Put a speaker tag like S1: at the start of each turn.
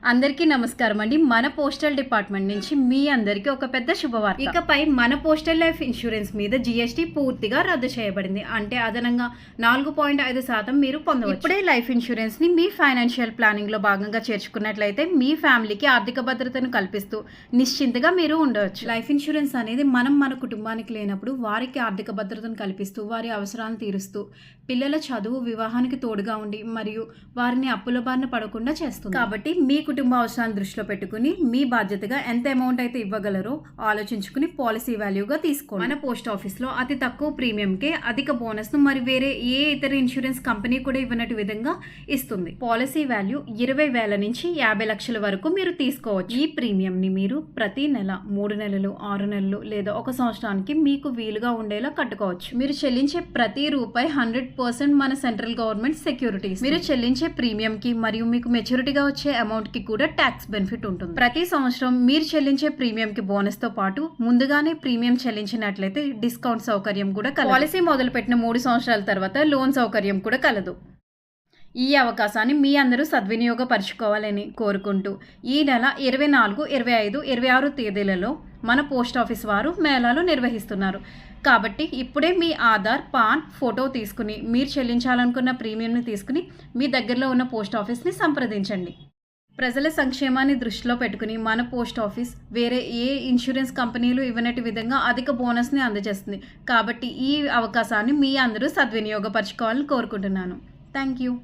S1: అందరికీ నమస్కారం అండి. మన పోస్టల్ డిపార్ట్మెంట్ నుంచి మీ అందరికీ ఒక పెద్ద శుభవార్త. ఇకపై మన పోస్టల్ లైఫ్ ఇన్సూరెన్స్ మీద జీఎస్టీ పూర్తిగా రద్దు చేయబడింది. అంటే అదనంగా 4.5% మీరు పొందవచ్చు. ఇప్పుడే లైఫ్ ఇన్సూరెన్స్ ని మీ ఫైనాన్షియల్ ప్లానింగ్ లో భాగంగా చేర్చుకున్నట్లయితే మీ ఫ్యామిలీకి ఆర్థిక భద్రతను కల్పిస్తూ నిశ్చింతగా మీరు ఉండవచ్చు. లైఫ్ ఇన్సూరెన్స్ అనేది మన కుటుంబానికి లేనప్పుడు వారికి ఆర్థిక భద్రతను కల్పిస్తూ వారి అవసరాలను తీరుస్తూ పిల్లల చదువు వివాహానికి తోడుగా ఉండి మరియు వారిని అప్పుల బారిన పడకుండా చేస్తుంది. కాబట్టి మీ కుటుంబ అవసరాలను దృష్టిలో పెట్టుకుని మీ బాధ్యతగా ఎంత అమౌంట్ అయితే ఇవ్వగలరో ఆలోచించుకుని పాలసీ వాల్యూగా తీసుకోండి. మన పోస్ట్ ఆఫీస్లో అతి తక్కువ ప్రీమియంకే అధిక బోనస్ను మరి వేరే ఏ ఇతర ఇన్సూరెన్స్ కంపెనీ కూడా ఇవ్వనట్టు విధంగా ఇస్తుంది. పాలసీ వాల్యూ 20,000 నుంచి 50 లక్షల వరకు మీరు తీసుకోవచ్చు. ఈ ప్రీమియంని మీరు ప్రతి నెల 3 నెలలు 6 నెలలు లేదా 1 సంవత్సరానికి మీకు వీలుగా ఉండేలా కట్టుకోవచ్చు. మీరు చెల్లించే ప్రతి రూపాయి 100% మన సెంట్రల్ గవర్నమెంట్ సెక్యూరిటీస్. మీరు చెల్లించే ప్రీమియంకి మరియు మీకు మెచ్యూరిటీగా వచ్చే అమౌంట్ కి కూడా ట్యాక్స్ బెనిఫిట్ ఉంటుంది. ప్రతి సంవత్సరం మీరు చెల్లించే ప్రీమియం కి బోనస్ తో పాటు ముందుగానే ప్రీమియం చెల్లించినట్లయితే డిస్కౌంట్ సౌకర్యం కూడా కలదు. పాలసీ మొదలుపెట్టిన 3 సంవత్సరాల తర్వాత లోన్ సౌకర్యం కూడా కలదు. ఈ అవకాశాన్ని మీ అందరూ సద్వినియోగపరచుకోవాలని కోరుకుంటూ ఈ నెల 24, 25, 26 తేదీలలో మన పోస్ట్ ఆఫీస్ వారు మేళాలు నిర్వహిస్తున్నారు. కాబట్టి ఇప్పుడే మీ ఆధార్, పాన్ ఫోటో తీసుకుని మీరు చెల్లించాలనుకున్న ప్రీమియంని తీసుకుని మీ దగ్గరలో ఉన్న పోస్ట్ ఆఫీస్ని సంప్రదించండి. ప్రజల సంక్షేమాన్ని దృష్టిలో పెట్టుకుని మన పోస్ట్ ఆఫీస్ వేరే ఏ ఇన్సూరెన్స్ కంపెనీలు ఇవ్వనట్టు విధంగా అధిక బోనస్ని అందజేస్తుంది. కాబట్టి ఈ అవకాశాన్ని మీ అందరూ సద్వినియోగపరచుకోవాలని కోరుకుంటున్నాను. Thank you.